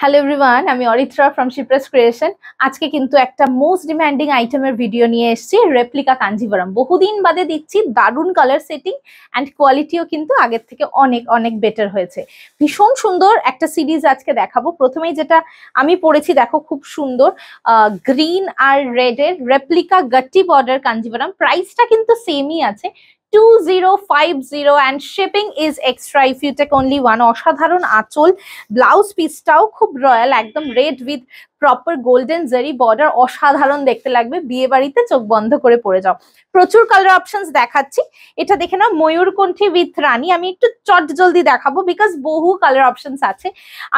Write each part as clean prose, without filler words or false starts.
Hello everyone, আমি Aritra from Shipra's creation. আজকে কিন্তু একটা মোস্ট ডিমান্ডিং আইটেমের ভিডিও নিয়ে এসেছি, রেপ্লিকা কাঞ্জিভারাম। বহুদিন বাদে দিচ্ছি, দারুণ কালার সেটিং অ্যান্ড কোয়ালিটিও কিন্তু আগের থেকে অনেক অনেক বেটার হয়েছে। ভীষণ সুন্দর একটা সিরিজ আজকে দেখাবো। প্রথমেই যেটা আমি পরেছি দেখো, খুব সুন্দর গ্রিন আর রেডের রেপ্লিকা গাট্টি বর্ডার কাঞ্জিভারাম। প্রাইসটা কিন্তু সেমই আছে, 2050 and shipping is extra if you take only one. অসাধারণ আঁচল, ব্লাউজ পিসটাও খুব রয়্যাল, একদম রেড উইথ প্রপার গোল্ডেন জারি বর্ডার। অসাধারণ দেখতে লাগবে, বিয়ে বাড়িতে চোখ বন্ধ করে পড়ে যাও। প্রচুর কালার অপশনস দেখাচ্ছি। এটা দেখে নাও, ময়ূরকণ্ঠী উইথ রানী। আমি একটু চট জলদি দেখাবো বিকজ বহু কালার অপশনস আছে।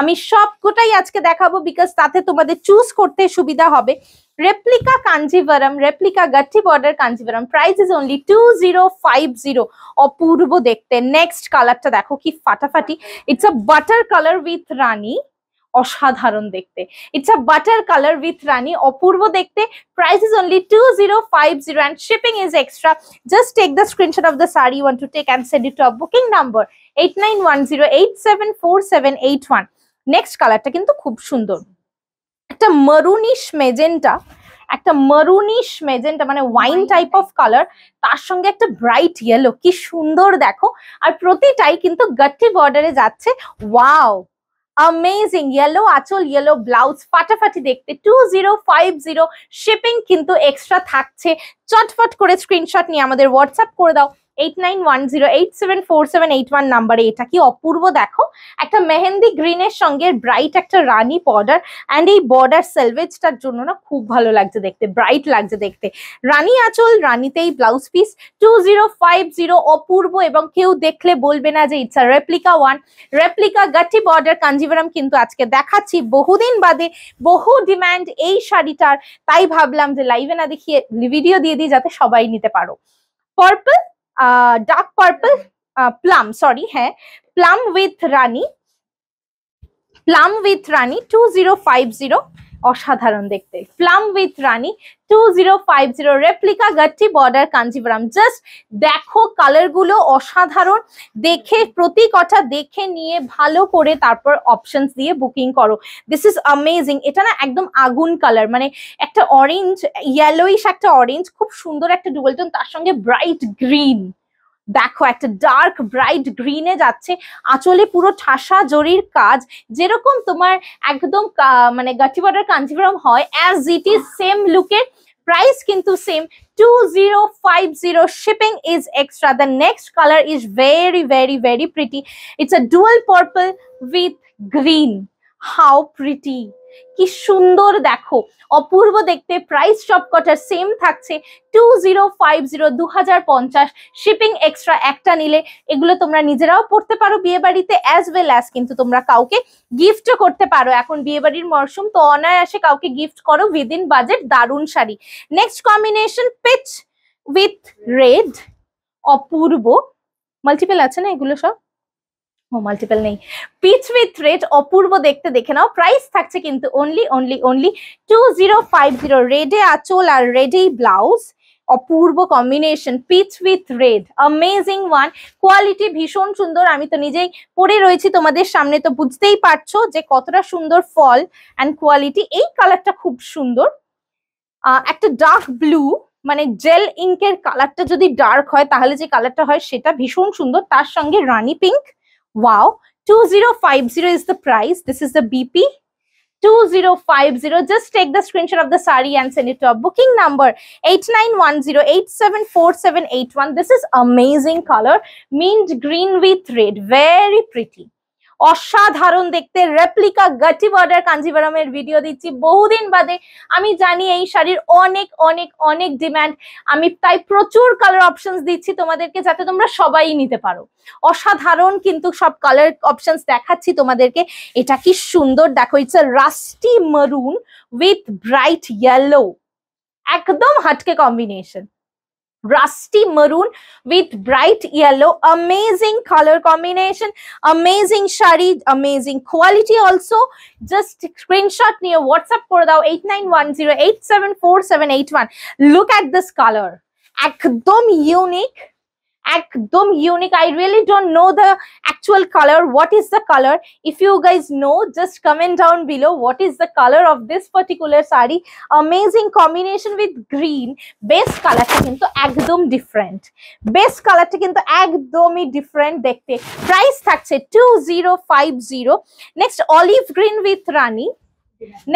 আমি সবকটাই আজকে দেখাবো বিকজ তাতে তোমাদের চুজ করতে সুবিধা হবে। Replica Kanjivaram, replica গাট্টি border Kanjivaram, price is only 2050। অপূর্ব দেখতে। নেক্সট কালারটা দেখো কি ফাটাফাটি, it's a butter colour with Rani. অসাধারণ দেখতে, it's a butter colour with Rani, অপূর্ব দেখতে। Price is only 2050 and shipping is extra. Just take the screenshot of the saree you want to take and send it to our booking number 8910874781. Next কালারটা কিন্তু খুব সুন্দর, একটা মারুনিশ magenta, একটা মারুনিশ magenta মানে wine type of colour, তার সঙ্গে একটা ব্রাইট ইয়েলো। কি সুন্দর দেখো, আর প্রতিটাই কিন্তু গাট্টি বর্ডারে যাচ্ছে। Wow, amazing. ইয়েলো আঁচল, ইয়েলো ব্লাউজ, ফাটাফাটি দেখতে। 2050, শিপিং কিন্তু এক্সট্রা থাকছে। চটফট করে স্ক্রিনশট নিয়ে আমাদের হোয়াটসঅ্যাপ করে দাও 8910874781 নাম্বারে। এটা কি অপূর্ব দেখো, একটা মেহেন্দি গ্রিনের সঙ্গে ব্রাইট একটা রানী বর্ডার, অ্যান্ড এই বর্ডার সেলভেজটার জন্য না খুব ভালো লাগছে দেখতে, ব্রাইট লাগছে দেখতে। রানী আঁচল, রানীতেই ব্লাউজ পিস। 2050, অপূর্ব, এবং কেউ দেখলে বলবে না যে it's a replica one. Replica গাট্টি border Kanjivaram কিন্তু আজকে দেখাচ্ছি বহুদিন বাদে, বহু ডিমান্ড এই শাড়িটার, তাই ভাবলাম যে লাইভে না দেখিয়ে ভিডিও দিয়ে দিই যাতে সবাই নিতে পারো। Purple, dark purple, plum, sorry, হ্যাঁ plum with rani, plum with rani 2050। অসাধারণ দেখতে, plum with rani 2050, replica গাট্টি border Kanjivaram. Just দেখো কালার গুলো অসাধারণ, দেখে প্রতি কথা দেখে নিয়ে ভালো করে তারপর অপশনস দিয়ে বুকিং করো। This is amazing. এটা না একদম আগুন কালার, মানে একটা অরেঞ্জ, ইয়েলোইশ একটা অরেঞ্জ, খুব সুন্দর একটা ডুয়াল টোন, তার সঙ্গে ব্রাইট গ্রিন। দেখো একটা ডার্ক ব্রাইট গ্রিনে যাচ্ছে, আঁচলে পুরো ঠাসা জরির কাজ, যেরকম তোমার একদম মানে গাট্টি বর্ডার কাঞ্জিভারাম হয় অ্যাজ ইট ইজ সেম লুকের। প্রাইস কিন্তু same, 2050, shipping is extra. The next color is very very very pretty. It's a dual purple with green. How pretty, কি সুন্দর দেখো, অপূর্ব দেখতে। প্রাইস সবকটার সেম থাকছে 2050, 2050, শিপিং এক্সট্রা। একটা নিলে এগুলো তোমরা নিজেরাও পড়তে পারো বিয়ে বাড়িতে, অ্যাজ ওয়েল অ্যাজ কিন্তু তোমরা কাউকে গিফটও করতে পারো। এখন বিয়ে বাড়ির মরশুম, তো অনায়াসে কাউকে গিফট করো উইদিন বাজেট। দারুণ sari. Next combination peach with red, অপূর্ব। মাল্টিপল আছে না এগুলো সব? মাল্টিপল নেই। পিচ উইথ রেড, অপূর্ব দেখতে। দেখে নাও, প্রাইস থাকছে কিন্তু অনলি 2050। রেডে আঁচল আর রেডেই ব্লাউজ, অপূর্ব combination, peach with red, amazing one. Quality ভীষণ সুন্দর, আমি তো নিজেই পরে রয়েছি তোমাদের সামনে, তো বুঝতেই পারছো যে কতটা সুন্দর ফল অ্যান্ড কোয়ালিটি। এই কালারটা খুব সুন্দর, একটা ডার্ক ব্লু, মানে জেল ইঙ্কের কালারটা যদি ডার্ক হয় তাহলে যে কালারটা হয় সেটা ভীষণ সুন্দর, তার সঙ্গে রানী pink. Wow, 2050 is the price. This is the BP 2050. Just take the screenshot of the saree and send it to our booking number 8910874781. This is amazing color, mint green with red, very pretty. অসাধারণ দেখতে। Replica গাট্টি border কাঞ্জিভারামের video দিচ্ছি বহুদিন বাদে। আমি জানি এই শাড়ির অনেক অনেক অনেক ডিমান্ড, আমি তাই প্রচুর কালার অপশনস দিচ্ছি তোমাদেরকে যাতে তোমরা সবাই নিতে পারো। অসাধারণ কিন্তু সব কালার অপশনস দেখাচ্ছি তোমাদেরকে। এটা কি সুন্দর দেখো, ইটস আ রাস্টি মারুন উইথ ব্রাইট ইয়েলো, একদম হাটকে combination. Rusty maroon with bright yellow, amazing color combination, amazing shari, amazing quality also. Just screenshot niye WhatsApp kore dao 8910874781. Look at this color, ekdom unique, একদম unique. I really don't know the actual color. What is the color? If you guys know, just comment down below what is the color of this particular sari. Amazing combination with green. Base color টা কিন্তু একদম different, base কালারটা কিন্তু একদমই different দেখতে। Price থাকছে 2050। Next olive green with Rani.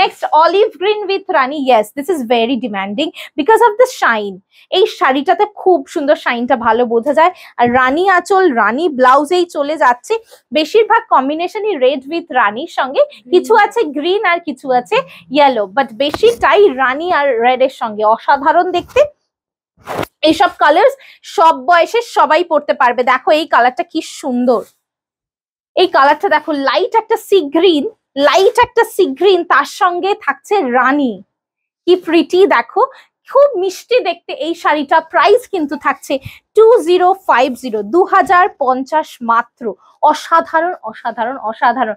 Next, olive green with Rani. Yes, this is very demanding because of the shine. এই শাড়িটাতে খুব সুন্দর শাইনটা ভালো বোঝা যায়। আর রানী আঁচল, রানী ব্লাউজেই চলে যাচ্ছে। বেশিরভাগ কম্বিনেশনই রেড উইথ রানীর সঙ্গে, কিছু আছে গ্রিন আর কিছু আছে ইয়েলো, বাট বেশিটাই রানী আর রেড এর সঙ্গে। অসাধারণ দেখতে। এইসব কালার্স সব বয়সের সবাই পরতে পারবে। দেখো এই কালারটা কি সুন্দর, এই কালারটা দেখো, লাইট একটা সি গ্রিন, লাইট একটা সি গ্রিন, তার সঙ্গে থাকছে রানী। কি প্রিটি দেখো, খুব মিষ্টি দেখতে এই শাড়িটা। প্রাইস কিন্তু থাকছে 2050, 2050 মাত্র। অসাধারণ অসাধারণ অসাধারণ,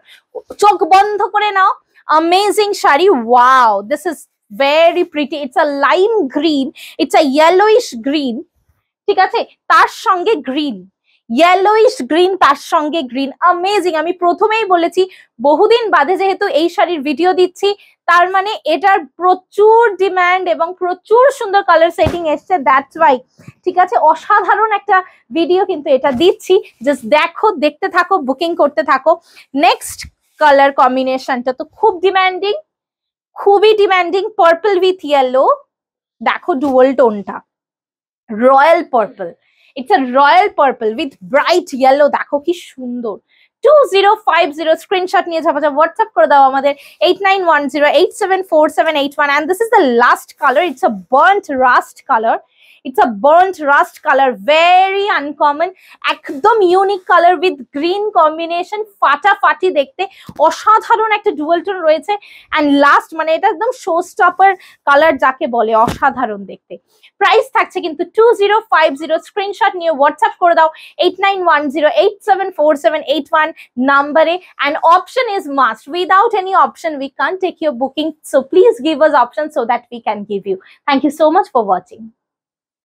চোখ বন্ধ করে নাও। Amazing sari. Wow, this is very pretty. It's a lime green, it's a yellowish green, ঠিক আছে, তার সঙ্গে গ্রিন, ইয়েলোইশ গ্রিন তার সঙ্গে গ্রিন। অ্যামেজিং। আমি প্রথমেই বলেছি বহুদিন বাদে যেহেতু এই শাড়ির ভিডিও দিচ্ছি, তার মানে এটার প্রচুর ডিমান্ড এবং প্রচুর সুন্দর কালার সেটিং এসছে, দ্যাটস ওয়াই। ঠিক আছে, অসাধারণ একটা ভিডিও কিন্তু এটা দিচ্ছি। জাস্ট দেখো, দেখতে থাকো, বুকিং করতে থাকো। নেক্সট কালার কম্বিনেশনটা তো খুব ডিমান্ডিং, খুবই ডিমান্ডিং। Purple with yellow. দেখো ডুয়াল টোনটা, royal purple. It's a royal purple with bright yellow. দেখো কি সুন্দর। 2050 স্ক্রিনশট নিয়ে ঝাপাঝাপ হোয়াটসঅ্যাপ করে দাও আমাদের 8910874781, and this is the last color. It's a burnt rust color. It's a burnt rust color, very uncommon, একদম unique colour with green combination, ফাটাফাটি দেখতে। অসাধারণ একটা ডুয়াল টোন রয়েছে। অ্যান্ড লাস্ট, মানে এটা একদম শো স্টপার কালার যাকে বলে, অসাধারণ দেখতে। প্রাইস থাকছে কিন্তু 2050। স্ক্রিনশট নিয়ে হোয়াটসঅ্যাপ করে দাও 8910874781 নাম্বারে। And option is must, without any option we can't take your booking, so please give us options so that we can give you. Thank you so much for watching.